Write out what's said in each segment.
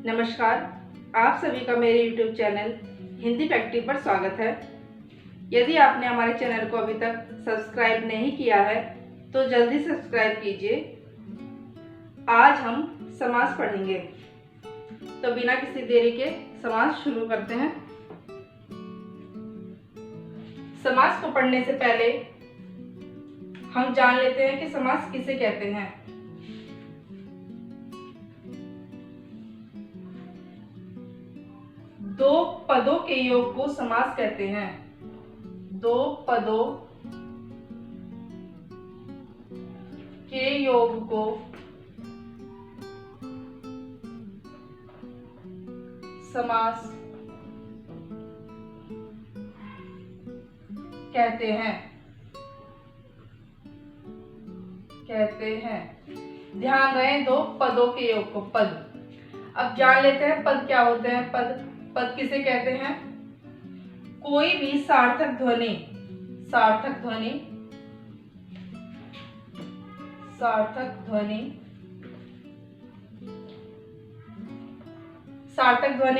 नमस्कार, आप सभी का मेरे YouTube चैनल हिंदी फैक्ट्री पर स्वागत है। यदि आपने हमारे चैनल को अभी तक सब्सक्राइब नहीं किया है तो जल्दी सब्सक्राइब कीजिए। आज हम समास पढ़ेंगे, तो बिना किसी देरी के समास शुरू करते हैं। समास को पढ़ने से पहले हम जान लेते हैं कि समास किसे कहते हैं। दो पदों के योग को समास कहते हैं। दो पदों के योग को समास कहते हैं। ध्यान रहे, दो पदों के योग को पद। अब जान लेते हैं पद क्या होते हैं। पद किसे कहते हैं? कोई भी सार्थक ध्वनि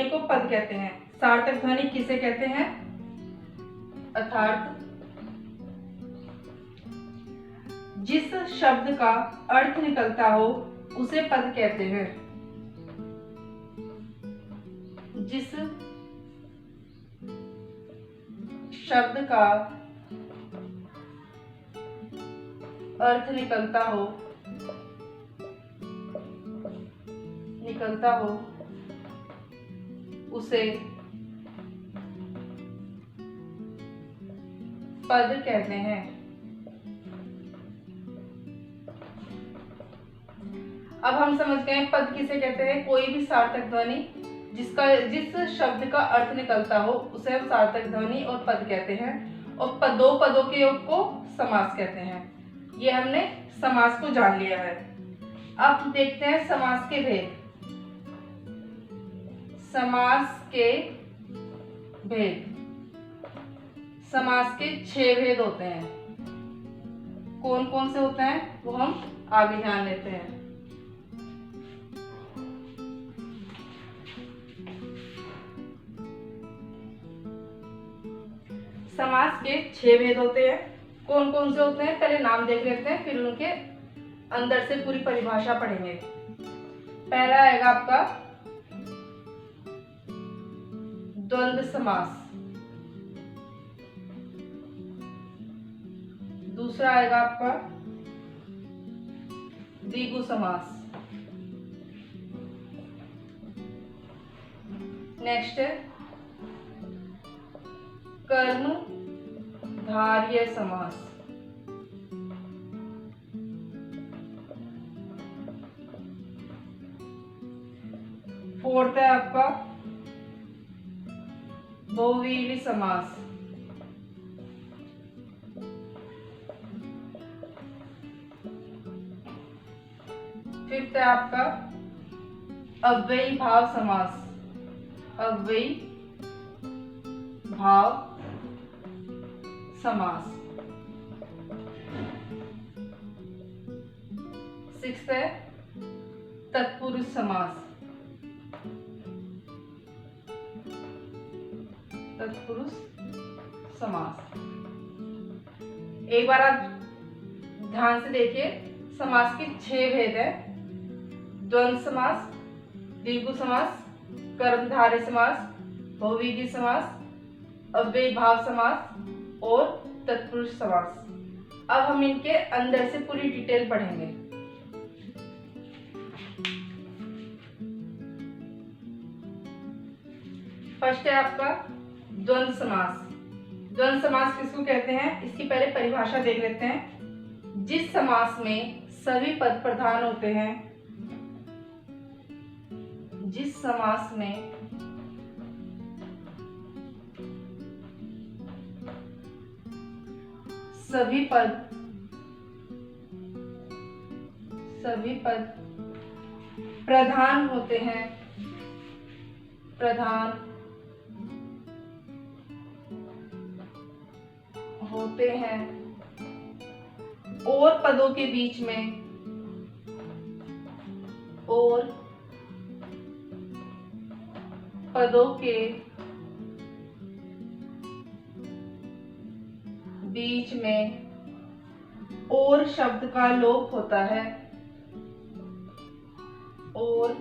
को पद कहते हैं। सार्थक ध्वनि किसे कहते हैं? अर्थात जिस शब्द का अर्थ निकलता हो उसे पद कहते हैं। जिस शब्द का अर्थ निकलता हो उसे पद कहते हैं। अब हम समझ गए पद किसे कहते हैं। कोई भी सार्थक ध्वनि जिस शब्द का अर्थ निकलता हो उसे हम सार्थक ध्वनि और पद कहते हैं। और दो पदों के योग को समास कहते हैं। ये हमने समास को जान लिया है। अब देखते हैं समास के भेद। समास के 6 भेद होते हैं। कौन कौन से होते हैं वो हम आगे जान लेते हैं। समास के 6 भेद होते हैं। कौन कौन से होते हैं पहले नाम देख लेते हैं, फिर उनके अंदर से पूरी परिभाषा पढ़ेंगे। पहला आएगा आपका द्वंद्व समास। दूसरा आएगा आपका द्विगु समास। नेक्स्ट है कर्मधारय समास। फोर्थ है आपका बहुव्रीहि समास। फिफ्थ है आपका अव्ययी भाव समास। सिक्स्थ है तत्पुरुष समास। एक बार आप ध्यान से देखिए, समास के 6 भेद है। द्वंद्व समास, द्विगु समास, कर्मधारय समास, बहुव्रीहि समास, अव्ययी भाव समास और तत्पुरुष समास। अब हम इनके अंदर से पूरी डिटेल पढ़ेंगे। फर्स्ट है आपका द्वंद्व समास। द्वंद्व समास किसको कहते हैं इसकी पहले परिभाषा देख लेते हैं। जिस समास में सभी पद प्रधान होते हैं, जिस समास में सभी पद प्रधान होते हैं, और पदों के बीच में पदों के बीच में और शब्द का लोप होता है, और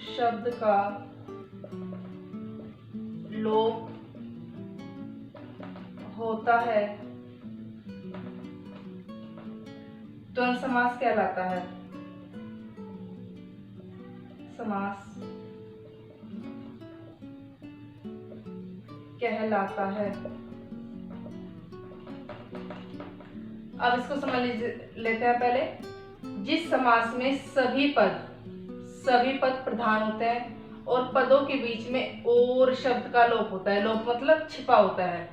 शब्द का लोप होता है, द्वंद्व समास कहलाता है। समास कहलाता है। अब इसको समझ लेते हैं। पहले, जिस समास में सभी पद प्रधान होते हैं और पदों के बीच में और शब्द का लोप होता है, लोप मतलब छिपा होता है,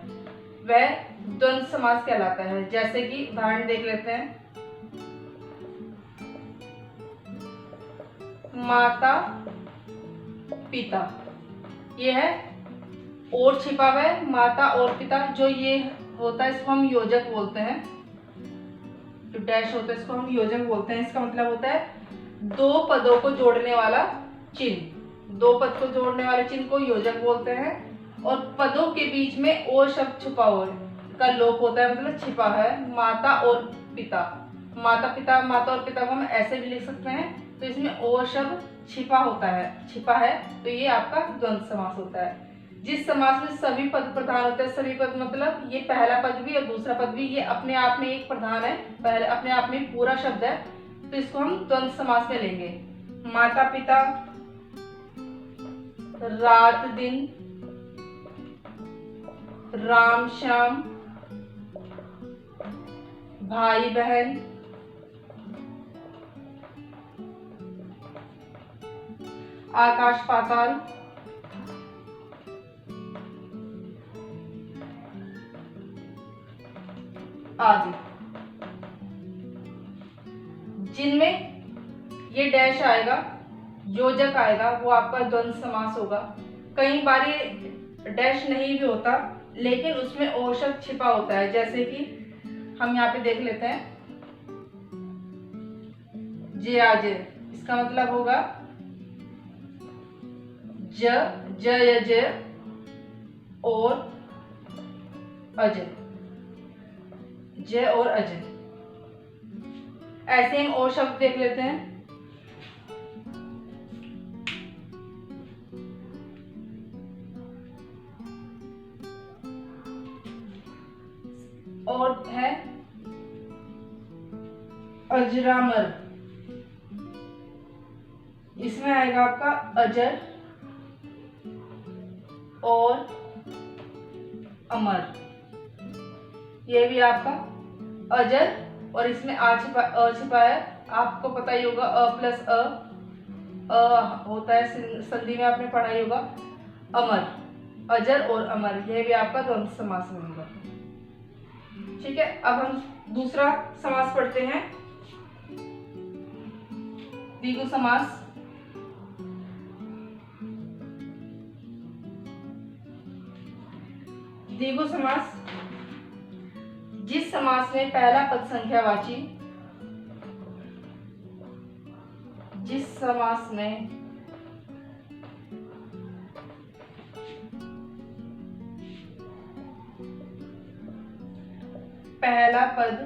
वह द्वंद्व समास कहलाता है। जैसे कि उदाहरण देख लेते हैं। माता पिता, ये है और छिपा हुआ है, माता और पिता। जो ये होता है इसको हम योजक बोलते हैं, जो डैश होता है इसको हम योजक बोलते हैं। इसका मतलब होता है दो पदों को जोड़ने वाला चिन्ह। दो पद को जोड़ने वाले चिन्ह को योजक बोलते हैं। और पदों के बीच में और शब्द छुपा हुआ का लोप होता है, मतलब छिपा है। माता और पिता, माता पिता, माता और पिता को हम ऐसे भी लिख सकते हैं। तो इसमें और शब्द छिपा है, तो ये आपका द्वंद्व समास होता है। जिस समास में सभी पद प्रधान होते हैं, सभी पद मतलब ये पहला पद भी और दूसरा पद भी, ये अपने आप में एक प्रधान है, पहले अपने आप में पूरा शब्द है, तो इसको हम द्वंद्व समास में लेंगे। माता पिता, रात दिन, राम श्याम, भाई बहन, आकाश पाताल, आदि। जिनमें ये डैश आएगा, योजक आएगा, वो आपका द्वंद्व समास होगा। कई बार ये डैश नहीं भी होता, लेकिन उसमें और शब्द छिपा होता है। जैसे कि हम यहाँ पे देख लेते हैं, जय, इसका मतलब होगा जय और अजय, जय और अजय। ऐसे हम और शब्द देख लेते हैं। और है अजरामर, इसमें आएगा आपका अजर और अमर। ये भी आपका अजर और इसमें अ छिपा है। आपको पता ही होगा अ प्लस अ होता है, संधि में आपने पढ़ा ही होगा। अमर, अजर और अमर, यह भी आपका द्वंद्व समास में होगा। ठीक है, अब हम दूसरा समास पढ़ते हैं, द्विगु समास। द्विगु समास, जिस समास में पहला पद संख्यावाची, जिस समास में पहला पद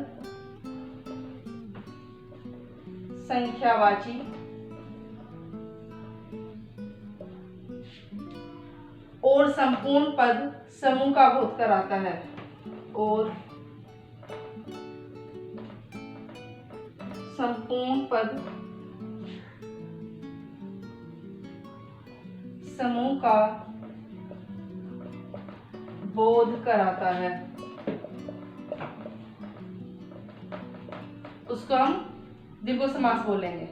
संख्यावाची और संपूर्ण पद समूह का बोध कराता है, और संपूर्ण पद समूह का बोध कराता है, उसको हम द्विगु समास बोलेंगे।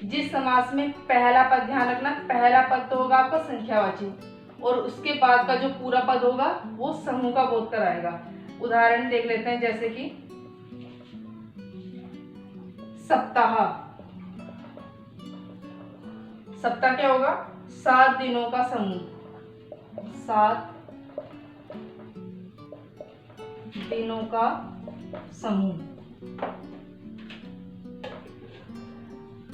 जिस समास में पहला पद, ध्यान रखना, पहला पद तो होगा आपका संख्यावाची और उसके बाद का जो पूरा पद होगा वो समूह का बोध कराएगा। उदाहरण देख लेते हैं, जैसे कि सप्ताह। सप्ताह क्या होगा? 7 दिनों का समूह, 7 दिनों का समूह।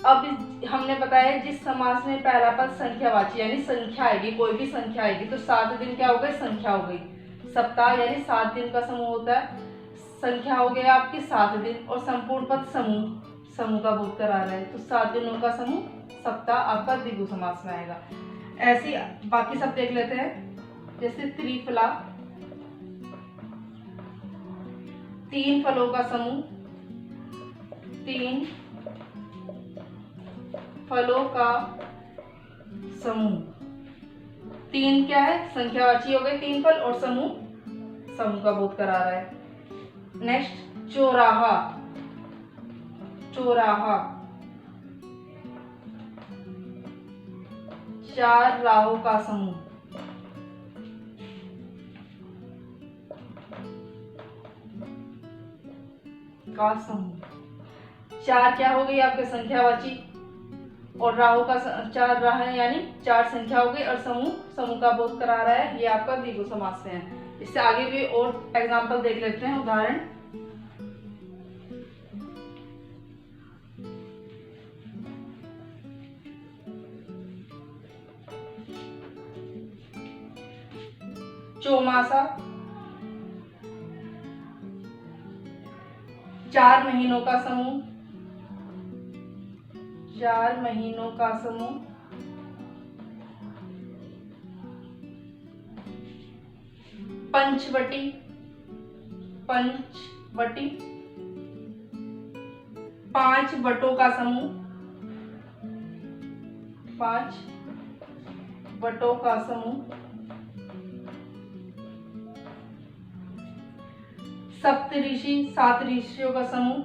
अब हमने बताया जिस समास में पहला पद संख्यावाची यानी संख्या आएगी, कोई भी संख्या आएगी, तो 7 दिन क्या हो गए, संख्या हो गई। सप्ताह यानी 7 दिन का समूह होता है, संख्या हो गया आपकी 7 दिन, और संपूर्ण पद समूह का बोध करा रहा है, तो 7 दिनों का समूह सप्ताह आपका द्विगु समास में आएगा। ऐसे बाकी सब देख लेते हैं। जैसे त्रिफला, 3 फलों का समूह, 3 फलों का समूह। 3 क्या है, संख्यावाची हो गए 3 फल, और समूह का बोध करा रहा है। नेक्स्ट चौराहा, 4 राहों का समूह। चार क्या हो गई आपके, संख्यावाची, और राहों का 4 राह यानी 4 संख्या हो गई, और समूह का बोध करा रहा है, ये आपका द्विगु समास में है। इससे आगे भी और एग्जाम्पल देख लेते हैं, उदाहरण। चौमासा, 4 महीनों का समूह, 4 महीनों का समूह। पंचवटी, 5 बटों का समूह, 5 बटों का समूह। सप्तऋषि, 7 ऋषियों का समूह,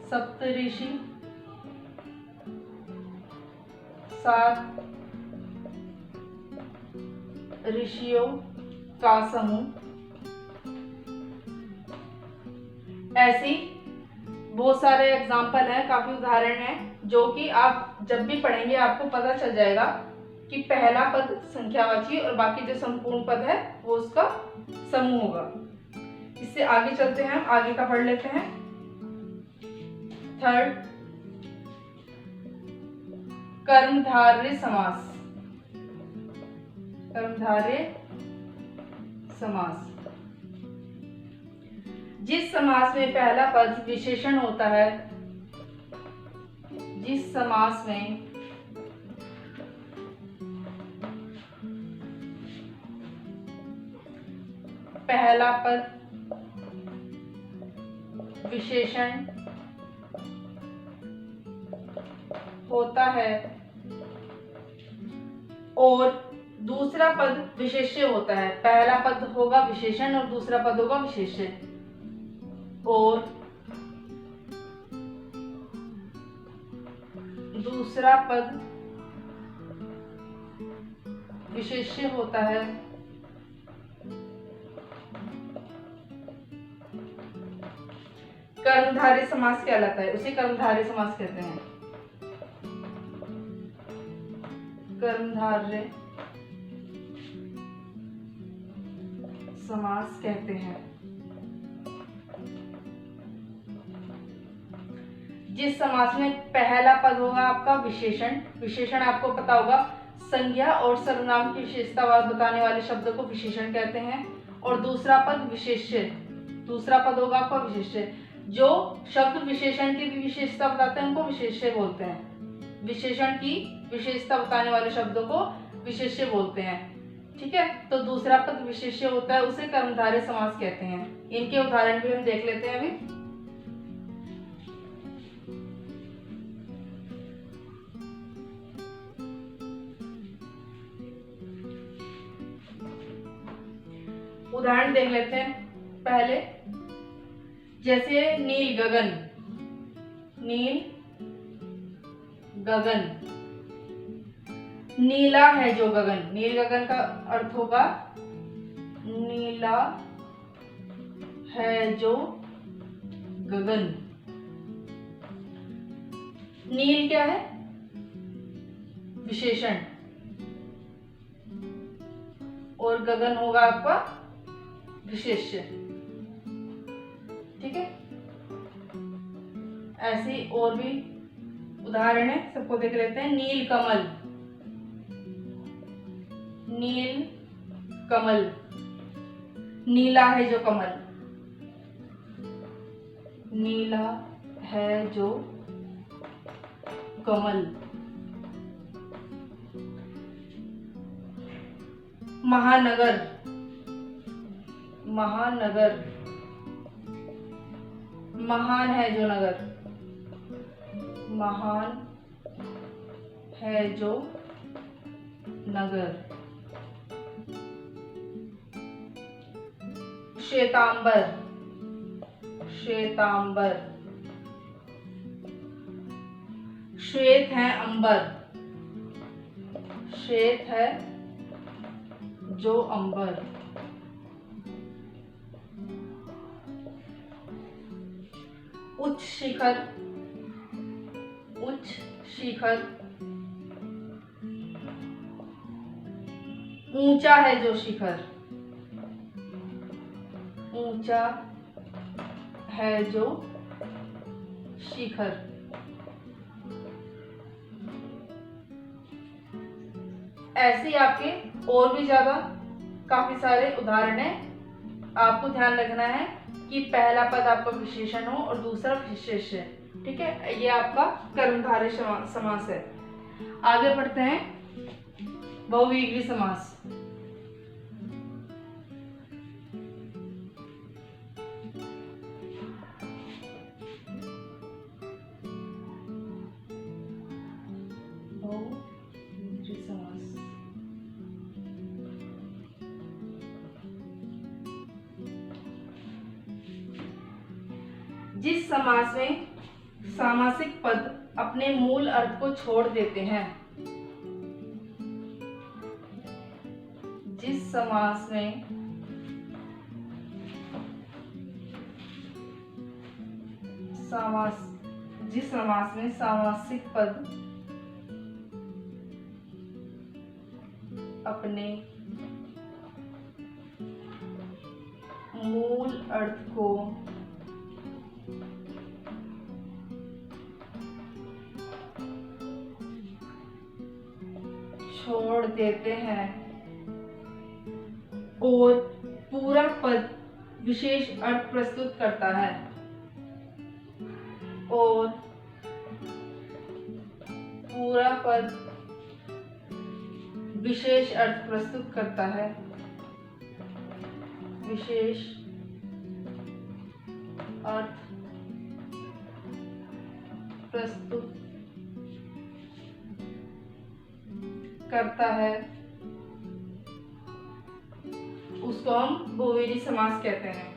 सप्तऋषि, 7 ऋषियों का समूह। ऐसी बहुत सारे एग्जाम्पल हैं, काफी उदाहरण हैं, जो कि आप जब भी पढ़ेंगे आपको पता चल जाएगा कि पहला पद संख्यावाची और बाकी जो संपूर्ण पद है वो उसका समूह होगा। इससे आगे चलते हैं, आगे का पढ़ लेते हैं। थर्ड, कर्मधारय समास, कर्मधारय समास। जिस समास में पहला पद विशेषण होता है, जिस समास में पहला पद विशेषण होता है और दूसरा पद विशेष्य होता है, पहला पद होगा विशेषण और दूसरा पद होगा विशेष्य, और दूसरा पद विशेष्य होता है कर्मधारय समास कहलाता है, उसे कर्मधारय समास कहते हैं, कर्मधारय समास कहते हैं। जिस समास में पहला पद होगा आपका विशेषण, विशेषण आपको पता होगा संज्ञा और सर्वनाम की विशेषता बताने वाले शब्द को विशेषण कहते हैं, और दूसरा पद विशेष्य, दूसरा पद होगा आपका विशेष्य। जो शब्द विशेषण की भी विशेषता बताते हैं उनको विशेष्य बोलते हैं, विशेषण की विशेषता बताने वाले शब्दों को विशेष्य बोलते हैं। ठीक है, तो दूसरा पद विशेष्य होता है, उसे कर्मधारय समास कहते हैं। इनके उदाहरण भी हम देख लेते हैं अभी। उदाहरण देख लेते हैं पहले, जैसे नील गगन, नील गगन, नीला है जो गगन, नील गगन का अर्थ होगा नीला है जो गगन। नील क्या है, विशेषण, और गगन होगा आपका विशेष्य। ठीक है, ऐसे और भी उदाहरण है, सबको देख लेते हैं। नील कमल, नील कमल, नीला है जो कमल, नीला है जो कमल। महानगर, महानगर, महान है जो नगर, महान है जो नगर। श्वेतांबर, श्वेतांबर, श्वेत है अंबर, श्वेत है जो अंबर। उच्च शिखर, उच्च शिखर, ऊंचा है जो शिखर, ऊंचा है जो शिखर। ऐसे ही आपके और भी ज्यादा काफी सारे उदाहरण हैं। आपको ध्यान रखना है कि पहला पद आपका विशेषण हो और दूसरा विशेष है। ठीक है, ये आपका कर्मधारय समास है। आगे बढ़ते हैं, बहुव्रीहि समास। बहुव्रीहि समास, जिस समास में सामासिक पद अपने मूल अर्थ को छोड़ देते हैं, जिस समास में सामासिक पद अपने मूल अर्थ को छोड़ देते हैं और पूरा पद विशेष अर्थ प्रस्तुत करता है, और पूरा पद विशेष अर्थ प्रस्तुत करता है, विशेष अर्थ प्रस्तुत करता है, उसको हम बहुव्रीहि समास कहते हैं।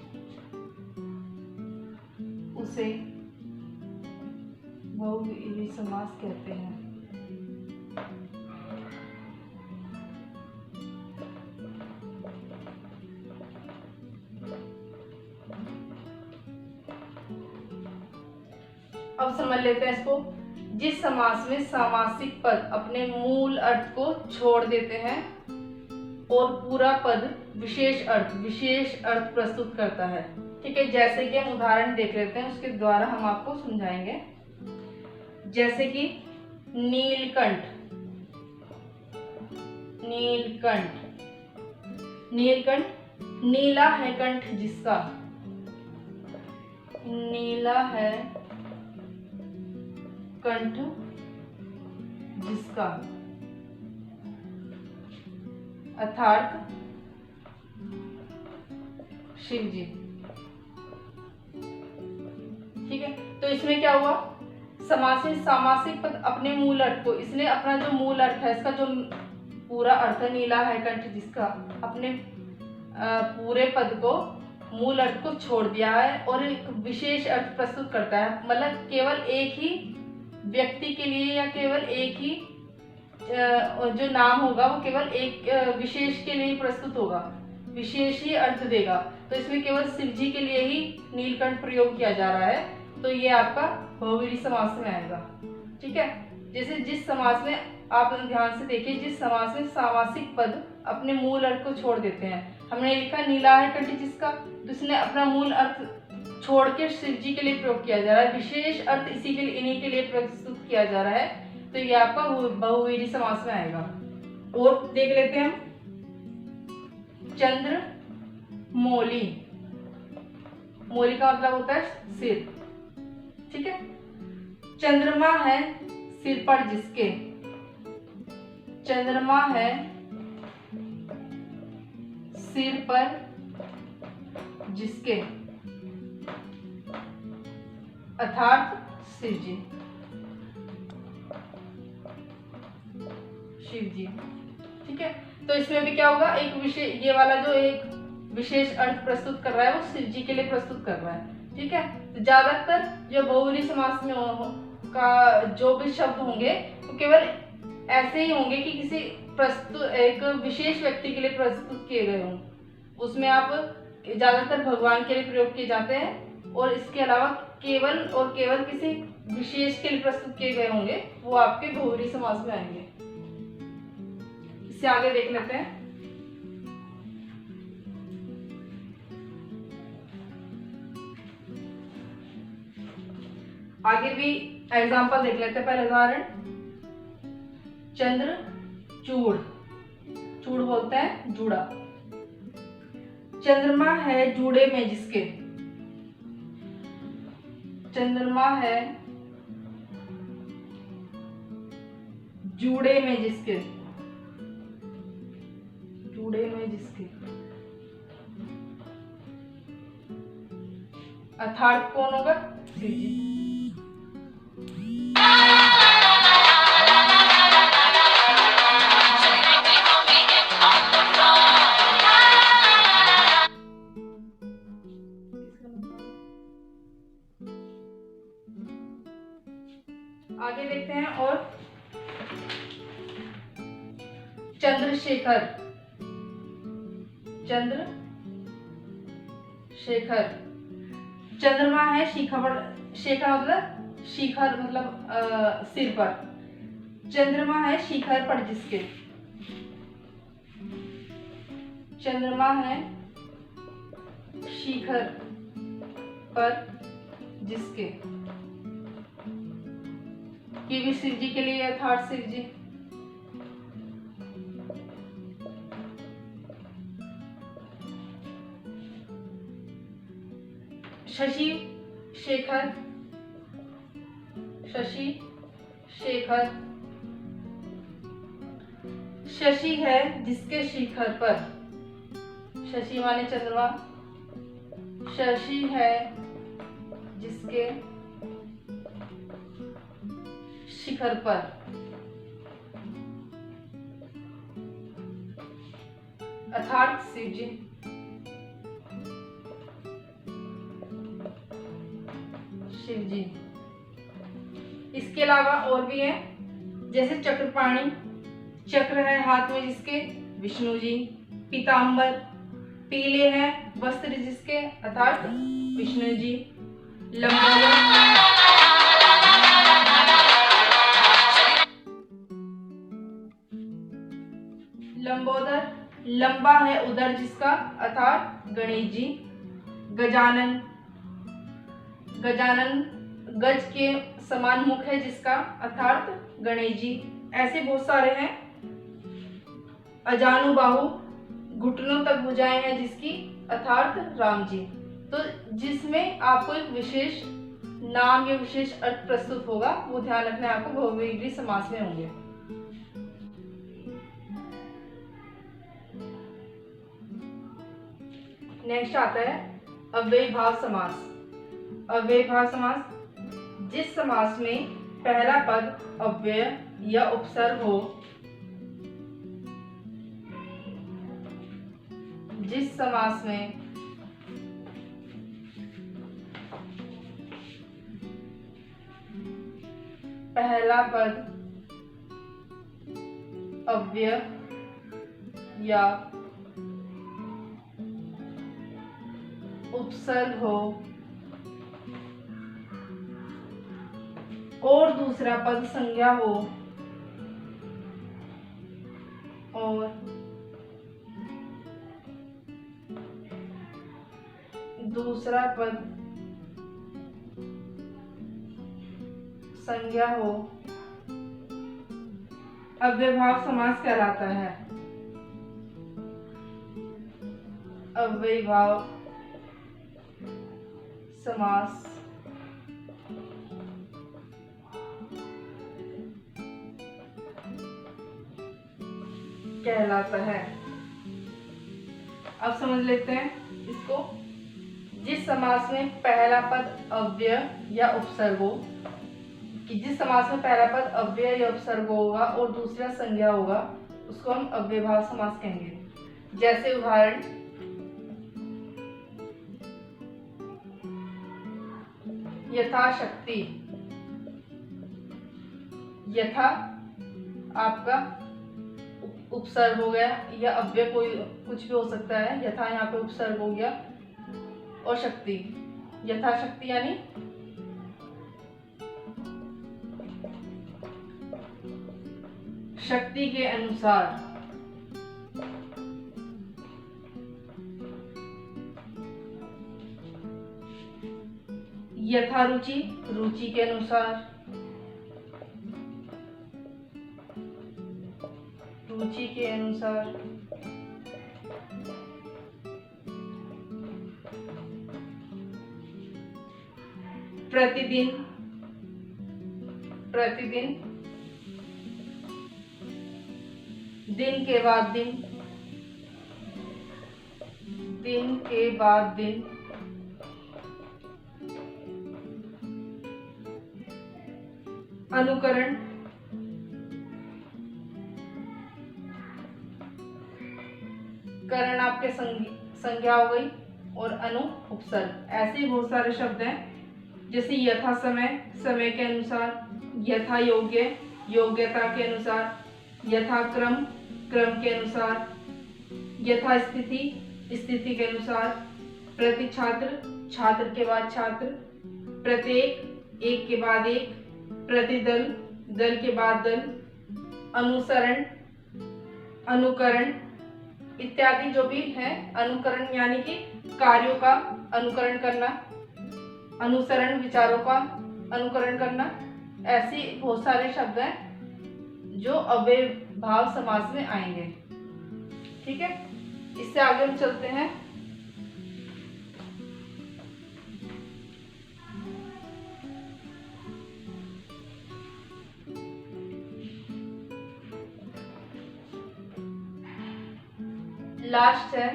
उसे बहुव्रीहि समास कहते हैं। अब समझ लेते हैं इसको। जिस समास में सामासिक पद अपने मूल अर्थ को छोड़ देते हैं और पूरा पद विशेष अर्थ प्रस्तुत करता है। ठीक है, जैसे कि हम उदाहरण देख लेते हैं, उसके द्वारा हम आपको समझाएंगे। जैसे कि नीलकंठ, नीलकंठ, नीलकंठ, नीला है कंठ जिसका, नीला है कंठ जिसका, अर्थात शिव जी। ठीक है, तो इसमें क्या हुआ, सामासिक पद अपने मूल अर्थ को, इसने अपना जो मूल अर्थ है, इसका जो पूरा अर्थ है नीला है कंठ जिसका, अपने पूरे पद को मूल अर्थ को छोड़ दिया है और एक विशेष अर्थ प्रस्तुत करता है। मतलब केवल एक ही व्यक्ति के लिए या केवल एक ही जो नाम होगा वो केवल एक विशेष के लिए प्रस्तुत होगा, विशेष ही अर्थ देगा। तो इसमें केवल शिव जी के लिए ही नीलकंठ प्रयोग किया जा रहा है, तो ये आपका बहुव्रीहि समास में आएगा। ठीक है, जैसे जिस समास में आप ध्यान से देखिए, जिस समास में सामासिक पद अपने मूल अर्थ को छोड़ देते हैं, हमने लिखा नीला है कंठ जिसका, तो इसने अपना मूल अर्थ छोड़ के शिव जी के लिए प्रयोग किया जा रहा है, विशेष अर्थ इसी के लिए, इन्हीं के लिए प्रस्तुत किया जा रहा है, तो ये आपका बहुव्रीहि समास में आएगा। और देख लेते हैं हम चंद्र मौली। मौली का मतलब होता है सिर, ठीक है। चंद्रमा है सिर पर जिसके, चंद्रमा है सिर पर जिसके, अर्थात शिव जी, शिव जी, ठीक है। तो इसमें भी क्या होगा, एक विशेष, ये वाला जो एक विशेष अर्थ प्रस्तुत कर रहा है वो शिव जी के लिए प्रस्तुत कर रहा है, ठीक है। तो ज्यादातर जो बहुव्रीहि समास में का जो भी शब्द होंगे तो केवल ऐसे ही होंगे कि किसी प्रस्तुत एक विशेष व्यक्ति के लिए प्रस्तुत किए गए हों, उसमें आप ज्यादातर भगवान के लिए प्रयोग किए जाते हैं, और इसके अलावा केवल और केवल किसी विशेष के लिए प्रस्तुत किए गए होंगे वो आपके बहुव्रीहि समास में आएंगे। इससे आगे देख लेते हैं। आगे भी एग्जाम्पल देख लेते हैं। पहले उदाहरण, चंद्र चूड़, चूड़ बोलते हैं जूड़ा। चंद्रमा है जूड़े में जिसके, चंद्रमा है जूड़े में जिसके, जूड़े में जिसके, अर्थात कौन होगा, शिव जी। आगे देखते हैं। और चंद्रशेखर, चंद्रशेखर, चंद्रमा है शिखर, शेखर मतलब शिखर मतलब सिर पर, चंद्रमा है शिखर पर जिसके, चंद्रमा है शिखर पर जिसके, ये भी शिव जी के लिए, अर्थात शिव जी। शशि शेखर, शशि शेखर, शशि है जिसके शिखर पर, शशि माने चंद्रमा, शशि है जिसके शिखर पर, अर्थात शिव जी। शिव जी। इसके अलावा और भी है, जैसे चक्रपाणी, चक्र है हाथ में जिसके, विष्णु जी। पीताम्बर, पीले हैं वस्त्र जिसके, अर्थात विष्णु जी। लंबोदर, लंबोदर लंबा है उदर जिसका, अर्थात गणेश जी। गजानन, गजानन गज के समान मुख है जिसका, अर्थात गणेश जी। ऐसे बहुत सारे हैं। अजानुबाहु, घुटनों तक भुजाएं हैं जिसकी, अर्थात राम जी। तो जिसमें आपको एक विशेष नाम या विशेष अर्थ प्रस्तुत होगा वो ध्यान रखना है आपको, बहुव्रीहि समास में होंगे। नेक्स्ट आता है अव्ययीभाव समास। अव्ययीभाव समास, जिस समास में पहला पद अव्यय या उपसर्ग हो, जिस समास में पहला पद अव्यय या उपसर्ग हो और दूसरा पद संज्ञा हो, और दूसरा पद संज्ञा हो अव्ययभाव समास कहलाता है। अव्ययभाव समास कहलाता है। अब समझ लेते हैं इसको। जिस समास में पहला पद अव्यय या उपसर्ग हो, कि जिस समास में पहला पद अव्यय या उपसर्ग होगा और दूसरा संज्ञा होगा, उसको हम अव्ययभाव समास कहेंगे। जैसे उदाहरण, यथाशक्ति। यथा आपका उपसर्ग हो गया या अव्यय कोई कुछ भी हो सकता है। यथा यहाँ पे उपसर्ग हो गया और शक्ति, यथाशक्ति यानी शक्ति के अनुसार। यथा रुचि, रुचि के अनुसार। रुचि के अनुसार। प्रतिदिन, प्रतिदिन। दिन के बाद दिन, दिन के बाद दिन। अनुकरण, करण आपके संज्ञा हो गई और अनु उपसर्ग। ऐसे ही बहुत सारे शब्द हैं, जैसे यथा समय, समय के अनुसार। यथा योग्य, योग्यता के अनुसार। यथा क्रम, क्रम के अनुसार। यथा स्थिति, स्थिति के अनुसार। प्रति छात्र, छात्र के बाद छात्र। प्रत्येक, एक के बाद एक। प्रतिदल, दल के बाद दल। अनुसरण, अनुकरण इत्यादि जो भी है। अनुकरण यानी कि कार्यों का अनुकरण करना, अनुसरण विचारों का अनुकरण करना। ऐसे बहुत सारे शब्द हैं जो अव्ययभाव समास में आएंगे। ठीक है, इससे आगे हम चलते हैं। लास्ट है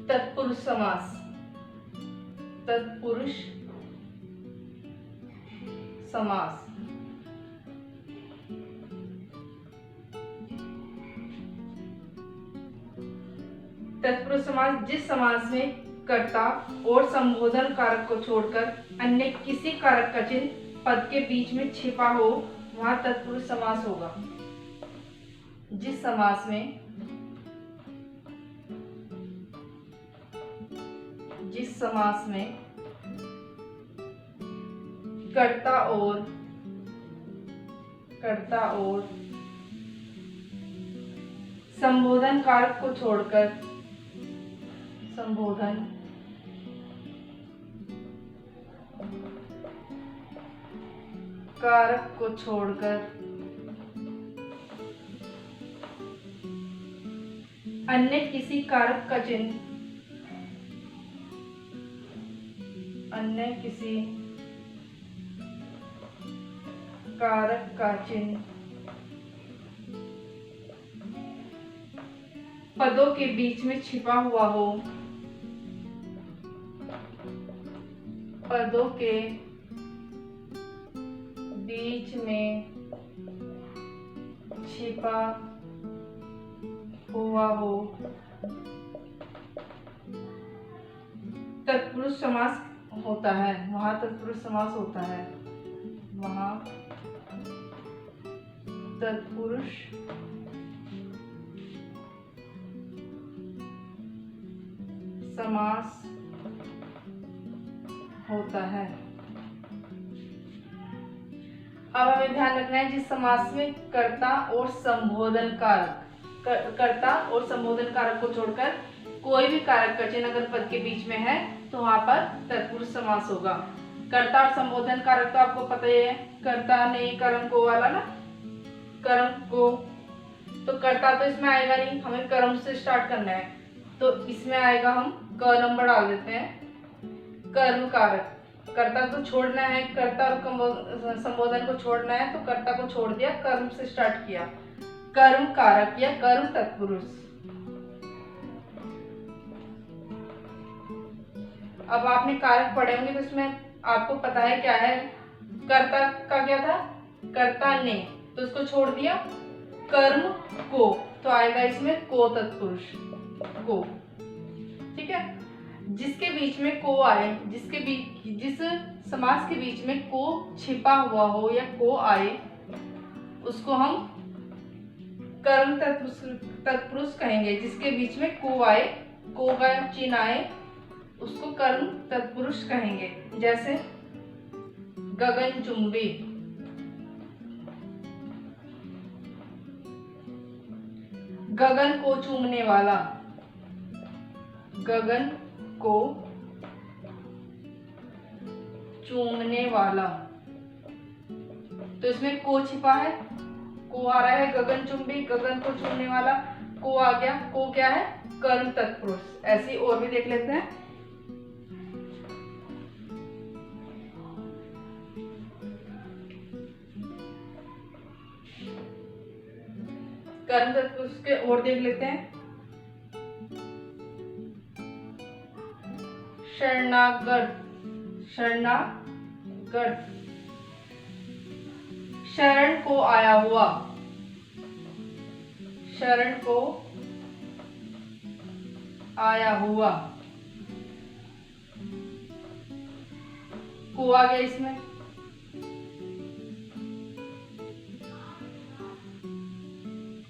तत्पुरुष समास। तत्पुरुष समास। तत्पुरुष समास जिस समास में कर्ता और संबोधन कारक को छोड़कर अन्य किसी कारक का चिन्ह पद के बीच में छिपा हो, वहां तत्पुरुष समास होगा। जिस समास में कर्ता और संबोधन कारक को छोड़कर अन्य किसी कारक का चिन्ह पदों के बीच में छिपा हुआ हो, पदों के बीच में छिपा हुआ हो, तत्पुरुष समास होता है। वहां तत्पुरुष समास होता है। वहां तत्पुरुष समास होता है। अब हमें ध्यान रखना है जिस समास में कर्ता और संबोधन कारक को छोड़कर कोई भी कारक वचन अगर पद के बीच में है तो वहां पर तत्पुरुष समास होगा। कर्ता और संबोधन कारक तो आपको पता ही है, कर्ता ने कर्म को वाला ना, कर्म को, तो कर्ता तो इसमें आएगा नहीं, हमें कर्म से स्टार्ट करना है, तो इसमें आएगा, हम क नंबर डाल देते हैं। कर्म कारक, कर्ता तो छोड़ना है, कर्ता और संबोधन को छोड़ना है, तो कर्ता को छोड़ दिया, कर्म से स्टार्ट किया, कर्म कारक या कर्म तत्पुरुष। अब आपने कारक पढ़े होंगे तो इसमें आपको पता है क्या है। कर्ता का क्या था, कर्ता ने, तो उसको छोड़ दिया, कर्म को, तो आएगा इसमें को तत्पुरुष, को। ठीक है, जिसके बीच में को आए, जिस समास के बीच में को छिपा हुआ हो या को आए, उसको हम कर्म तत्पुरुष कहेंगे। जिसके बीच में को आए, को का चिन्ह आए, उसको कर्म तत्पुरुष कहेंगे। जैसे गगनचुंबी, गगन को चूमने वाला, गगन को चूमने वाला, तो इसमें को छिपा है, को आ रहा है, गगनचुंबी, गगन को चूमने वाला, को आ गया, को क्या है, कर्म तत्पुरुष। ऐसे और भी देख लेते हैं। कर्म तत्पुरुष के और देख लेते हैं। शरणागत, शरणागत, शरण को आया हुआ, शरण को आया हुआ, को आ गया इसमें।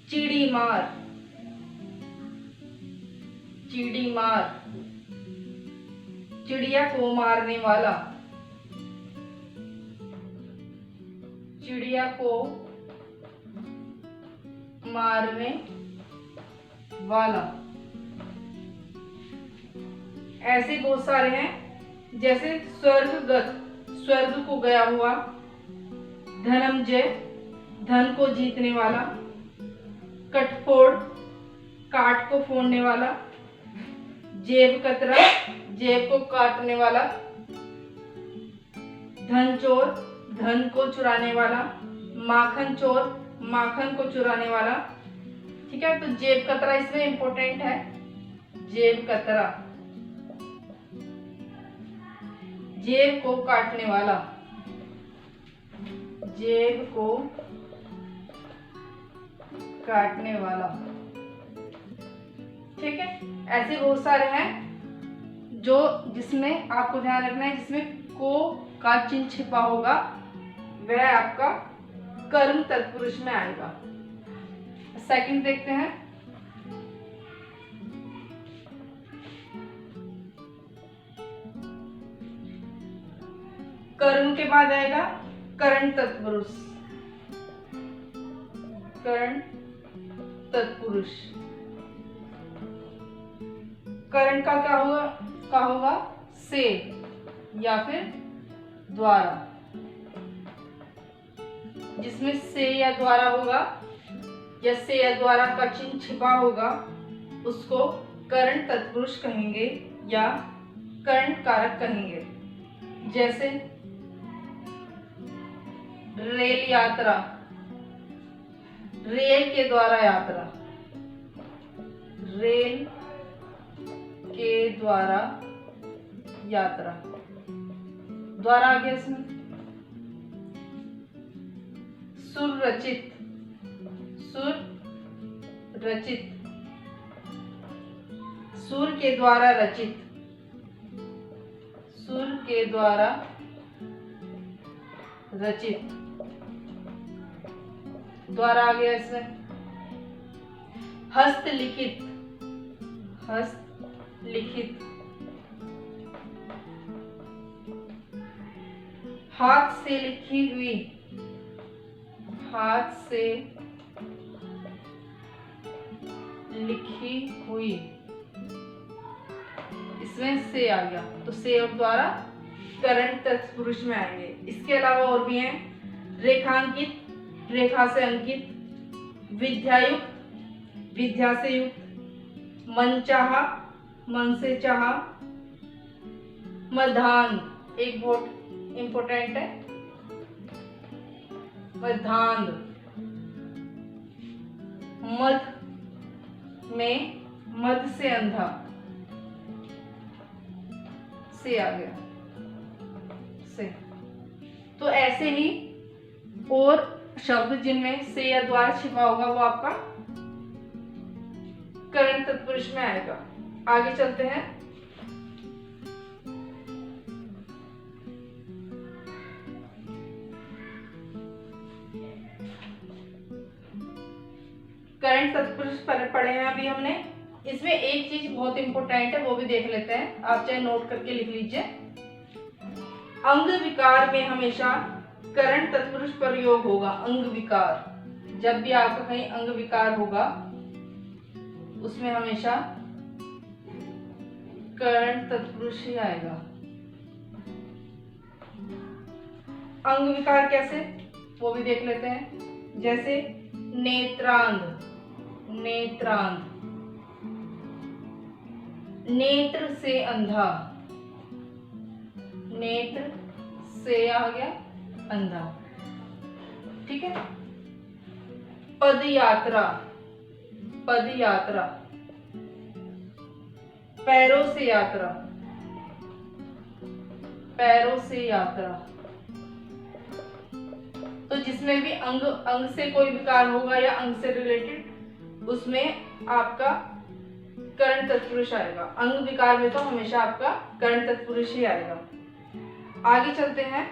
चिड़ी मार, चिड़ी मार, चिड़िया को मारने वाला, चिड़िया को मारने वाला। ऐसे बहुत सारे हैं। जैसे स्वर्गगत, स्वर्ग को गया हुआ, धनंजय, धन को जीतने वाला, कटफोड़, काट को फोड़ने वाला, जेब कतरा, जेब को काटने वाला, धन चोर, धन को चुराने वाला, माखन चोर, माखन को चुराने वाला। ठीक है, तो जेब कतरा इसमें इंपॉर्टेंट है। जेब कतरा, जेब को काटने वाला, जेब को काटने वाला। ठीक है, ऐसे बहुत सारे हैं जो जिसमें आपको ध्यान रखना है, जिसमें को का चिन्ह छिपा होगा वह आपका कर्म तत्पुरुष में आएगा। सेकंड देखते हैं। कर्म के बाद आएगा करण तत्पुरुष, करण तत्पुरुष। करण का क्या होगा, से या फिर द्वारा। जिसमें से या द्वारा होगा या से या द्वारा का चिन्ह छिपा होगा उसको करण तत्पुरुष कहेंगे या करण कारक कहेंगे। जैसे रेल यात्रा, रेल के द्वारा यात्रा, रेल के द्वारा यात्रा, द्वारा आ गया इसमें। सुर रचित, सुर रचित, सुर के द्वारा रचित, सुर के द्वारा रचित, द्वारा आ गया इसमें। हस्तलिखित, हस्तलिखित, हाथ से लिखी हुई, हाथ से लिखी हुई, जिसमें से आ गया तो से और द्वारा करंट तत्पुरुष में आएंगे। इसके अलावा और भी हैं रेखांकित, रेखा से अंकित, विद्यायुक्त, विद्या से युक्त, मनचाहा, मन से चाहा, मधान, एक बहुत इंपॉर्टेंट है, मधान, मध में मध से अंधा, से आ गया से। तो ऐसे ही और शब्द जिनमें से या द्वारा छिपा होगा वो आपका करण तत्पुरुष में आएगा। आगे चलते हैं। करंट तत्पुरुष पढ़े हैं अभी हमने। इसमें एक चीज बहुत इंपॉर्टेंट है वो भी देख लेते हैं, आप चाहे नोट करके लिख लीजिए। अंग विकार में हमेशा करंट तत्पुरुष प्रयोग होगा। अंग विकार, जब भी आपका कहीं अंग विकार होगा उसमें हमेशा करंट तत्पुरुष ही आएगा। अंग विकार कैसे वो भी देख लेते हैं। जैसे नेत्रांध, नेत्रांध, नेत्र से अंधा, नेत्र से आ गया अंधा, ठीक है। पद यात्रा, पद यात्रा, पैरों से यात्रा, पैरों से यात्रा। तो जिसमें भी अंग से कोई विकार होगा या अंग से रिलेटेड उसमें आपका करण तत्पुरुष आएगा। अंग विकार में तो हमेशा आपका करण तत्पुरुष ही आएगा। आगे चलते हैं।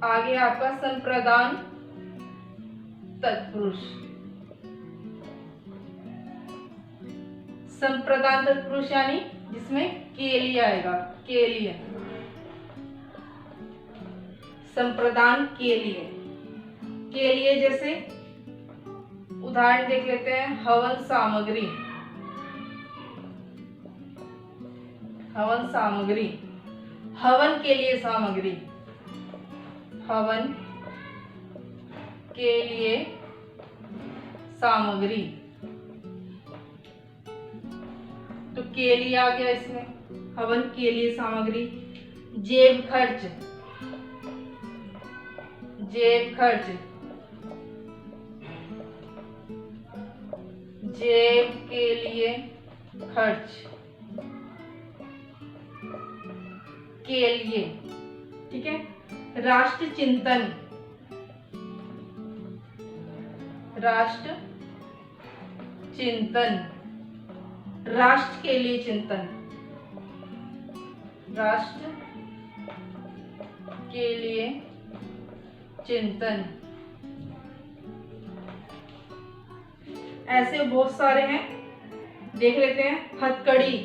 आगे आपका संप्रदान तत्पुरुष। संप्रदान तत्पुरुष यानी जिसमें केली आएगा, केली, संप्रदान के लिए, के लिए जैसे उदाहरण देख लेते हैं। हवन सामग्री, हवन सामग्री, हवन के लिए सामग्री, हवन के लिए सामग्री। तो के लिए आ गया इसमें, हवन के लिए सामग्री। जेब खर्च, जेब खर्च, जेब के लिए खर्च, के लिए, ठीक है। राष्ट्र चिंतन, राष्ट्र चिंतन, राष्ट्र के लिए चिंतन, राष्ट्र के लिए चिंतन। ऐसे बहुत सारे हैं, देख लेते हैं। हथकड़ी,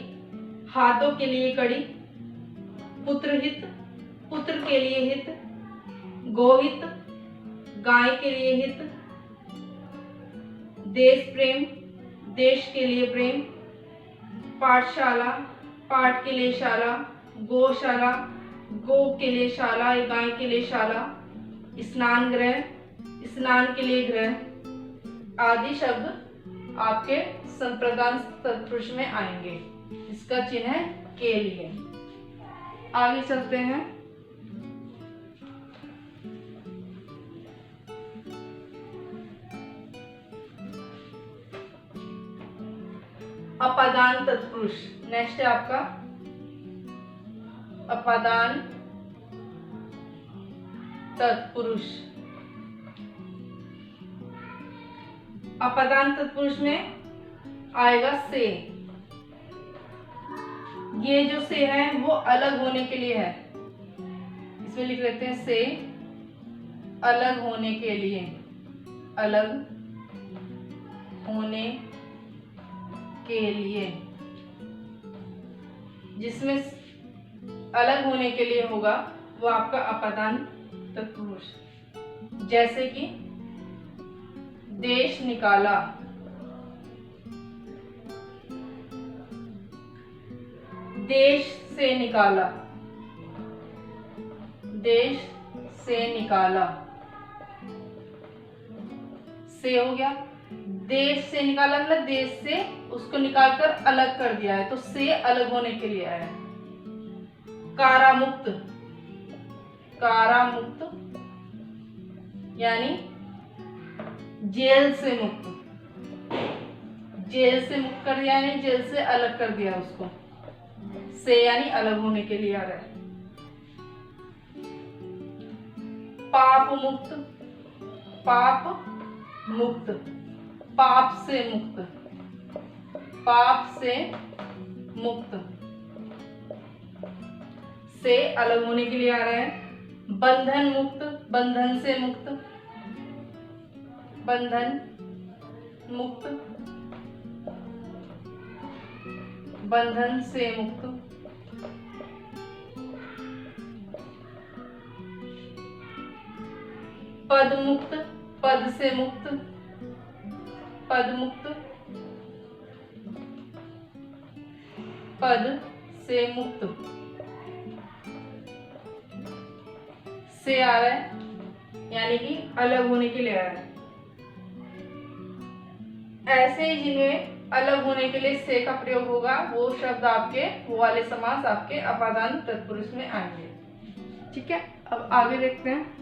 हाथों के लिए कड़ी। पुत्र हित, पुत्र के लिए हित। गोहित, गाय के लिए हित। देश प्रेम, देश के लिए प्रेम। पाठशाला, पाठ के लिए शाला। गौशाला, गो के लिए शाला या गाय के लिए शाला। स्नान गृह, स्नान के लिए गृह आदि शब्द आपके संप्रदान तत्पुरुष में आएंगे। इसका चिन्ह है के लिए। आगे चलते हैं। अपादान तत्पुरुष, नेक्स्ट है आपका अपादान तत्पुरुष। अपादान तत्पुरुष में आएगा से। ये जो से है वो अलग होने के लिए है, इसमें लिख लेते हैं से अलग होने के लिए, अलग होने के लिए। जिसमें अलग होने के लिए होगा वो आपका अपादान तत्पुरुष। जैसे कि देश निकाला, देश से निकाला, देश से निकाला, से हो गया। देश से निकाला मतलब देश से उसको निकालकर अलग कर दिया है, तो से अलग होने के लिए आया है। कारामुक्त, कारामुक्त यानी जेल से मुक्त, जेल से मुक्त कर दिया यानी जेल से अलग कर दिया उसको, से यानी अलग होने के लिए आ रहा है। पाप मुक्त, पाप मुक्त, पाप से मुक्त, पाप से मुक्त, से अलग होने के लिए आ रहा है। बंधन मुक्त, बंधन से मुक्त, बंधन मुक्त, बंधन से मुक्त। पद मुक्त, पद से मुक्त, पद मुक्त, पद से मुक्त, से आ रहा है यानी कि अलग होने के लिए आ रहा है। ऐसे ही जिन्हें अलग होने के लिए से का प्रयोग होगा वो शब्द आपके, वो वाले समास आपके अपादान तत्पुरुष में आएंगे। ठीक है, अब आगे देखते हैं।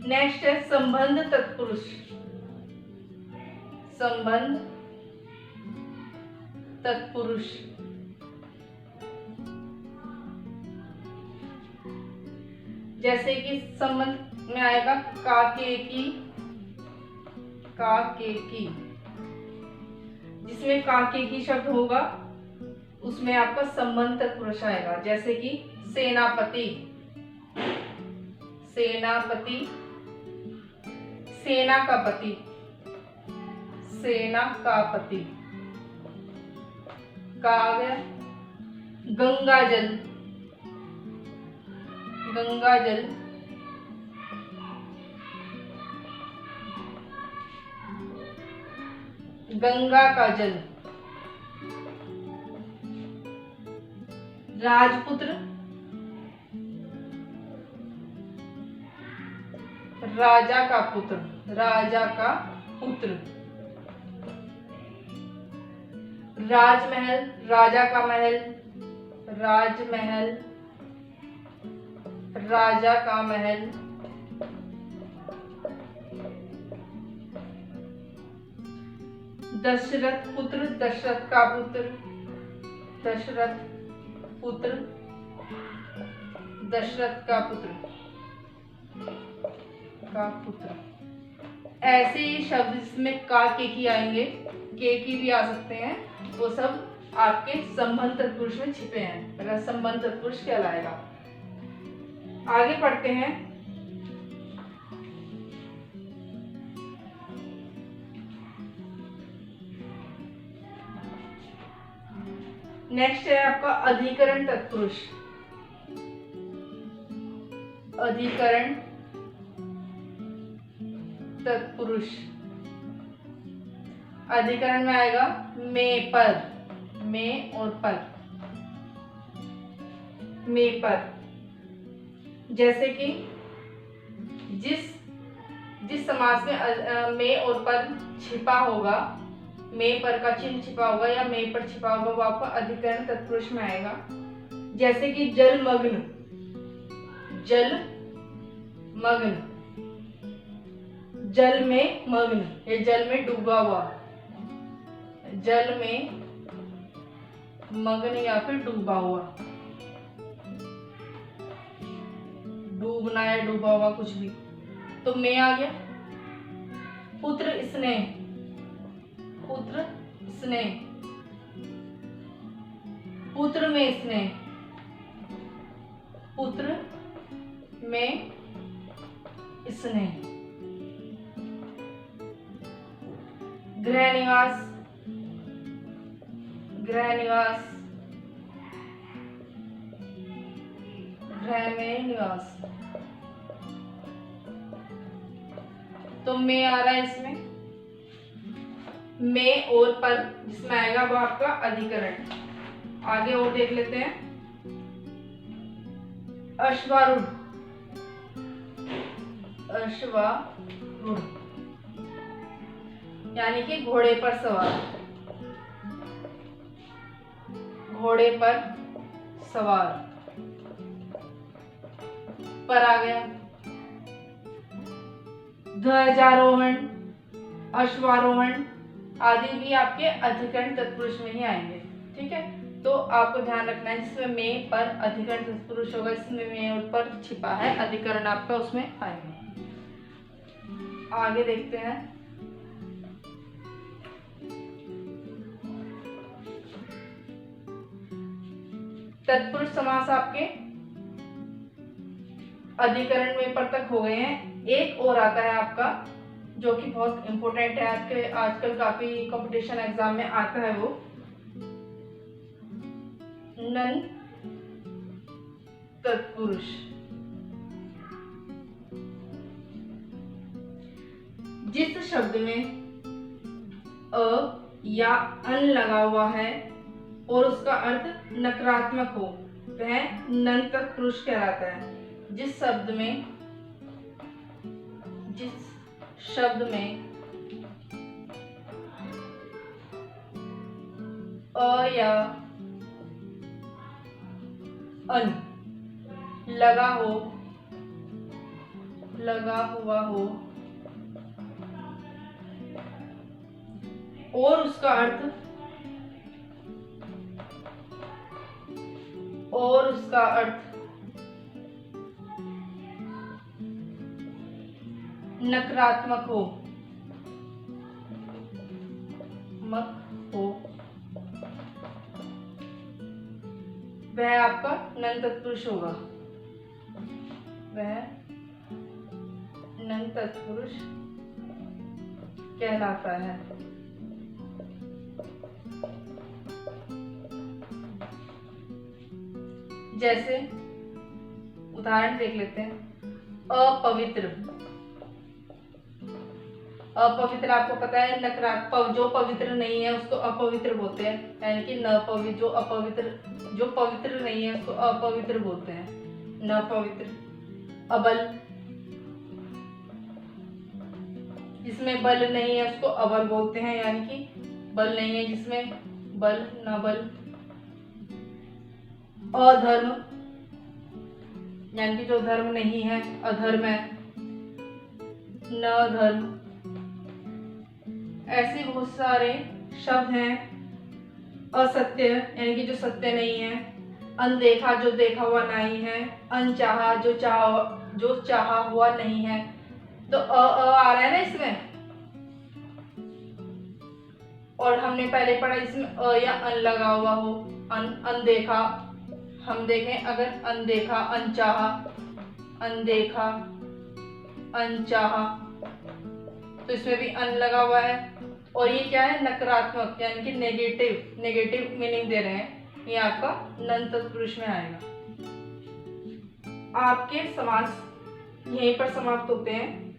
नेक्स्ट है संबंध तत्पुरुष। संबंध तत्पुरुष जैसे कि संबंध में आएगा का के की, का के की, जिसमें का के की शब्द होगा उसमें आपका संबंध तत्पुरुष आएगा। जैसे कि सेनापति, सेनापति, सेना का पति, सेना का पति, का आ गया। गंगा जल, गंगा जल, गंगा का जल। राजपुत्र, राजा का पुत्र, राजा का पुत्र। राजमहल, राजा का महल, राजमहल, राजा का महल। दशरथ पुत्र, दशरथ का पुत्र, दशरथ पुत्र, दशरथ का पुत्र, का पुत्र। ऐसे ही शब्द जिसमें का के की आएंगे, के की भी आ सकते हैं, वो सब आपके संबंध तत्पुरुष में छिपे हैं, अगर संबंध तत्पुरुष कहलाएगा। आगे पढ़ते हैं। नेक्स्ट है आपका अधिकरण तत्पुरुष। अधिकरण तत्पुरुष अधिकरण में आएगा में, पर, में और पर, में पर। जैसे कि जिस समास में में और पर छिपा होगा, में पर का चिन्ह छिपा होगा या में पर छिपा होगा, वो आपका अधिकरण तत्पुरुष में आएगा। जैसे कि जलमग्न, जलमग्न, जल में मग्न, ये जल में डूबा हुआ, जल में मग्न या फिर डूबा हुआ, डूबना या डूबा हुआ कुछ भी, तो में आ गया। पुत्र स्नेह, पुत्र स्नेह, पुत्र में स्नेह, पुत्र में स्नेह। गृह निवास, गृह निवास, गृह में निवास। तो में आ रहा है इसमें, में और पर जिसमें आएगा वो आपका अधिकरण। आगे और देख लेते हैं। अश्वारूढ़, अश्वारूढ़ यानी कि घोड़े पर सवार, घोड़े पर सवार। पर आ गया। ध्वजारोहण, अश्वारोहण आदि भी आपके अधिकरण तत्पुरुष में ही आएंगे। ठीक है, तो आपको ध्यान रखना है जिसमें में पर अधिकरण तत्पुरुष होगा, इसमें में और पर छिपा है, अधिकरण आपका उसमें आएगा। आगे देखते हैं। तत्पुरुष समास आपके अधिकरण में पर तक हो गए हैं। एक और आता है आपका जो कि बहुत इंपॉर्टेंट है, आजकल काफी कंपटीशन एग्जाम में आता है, वो नन तत्पुरुष। जिस शब्द में अ या अन लगा हुआ है और उसका अर्थ नकारात्मक हो वह नन तत्पुरुष कहलाता है। जिस शब्द में अ या अन लगा हुआ हो और उसका अर्थ नकारात्मक हो वह आपका नन तत्पुरुष होगा, वह नन तत्पुरुष कहलाता है। जैसे उदाहरण देख लेते हैं। अपवित्र, अपवित्र आपको पता है नकारात्मक, जो पवित्र नहीं है उसको अपवित्र बोलते हैं, यानी कि न पवित्र, जो पवित्र नहीं है उसको अपवित्र बोलते हैं, न पवित्र। अबल, जिसमें बल नहीं है उसको अबल बोलते हैं, यानी कि बल नहीं है जिसमें, बल न बल। अधर्म, यानी कि जो धर्म नहीं है, अधर्म है, न धर्म। ऐसे बहुत सारे शब्द हैं। असत्य, यानी कि जो सत्य नहीं है। अनदेखा, जो देखा हुआ नहीं है। अनचाहा, जो चाहा हुआ नहीं है। तो आ रहा है ना इसमें, और हमने पहले पढ़ा इसमें अ या अन लगा हुआ हो। अनदेखा, हम देखें अगर अनदेखा, अनचाहा, अनदेखा, अनचाहा, तो इसमें भी अन लगा हुआ है। और ये क्या है, नकारात्मक, यानी कि नेगेटिव मीनिंग दे रहे हैं, ये आपका नन तत्पुरुष में आएगा। आपके समास यहीं पर समाप्त होते हैं।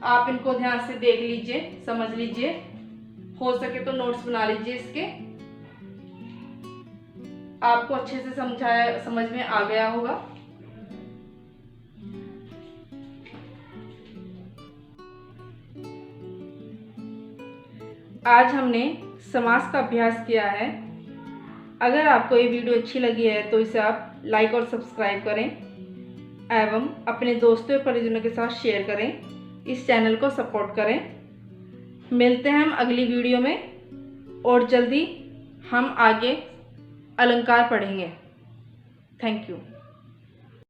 आप इनको ध्यान से देख लीजिए, समझ लीजिए, हो सके तो नोट्स बना लीजिए इसके। आपको अच्छे से समझ में आ गया होगा। आज हमने समास का अभ्यास किया है। अगर आपको ये वीडियो अच्छी लगी है तो इसे आप लाइक और सब्सक्राइब करें एवं अपने दोस्तों और परिजनों के साथ शेयर करें। इस चैनल को सपोर्ट करें। मिलते हैं हम अगली वीडियो में और जल्दी हम आगे अलंकार पढ़ेंगे। Thank you.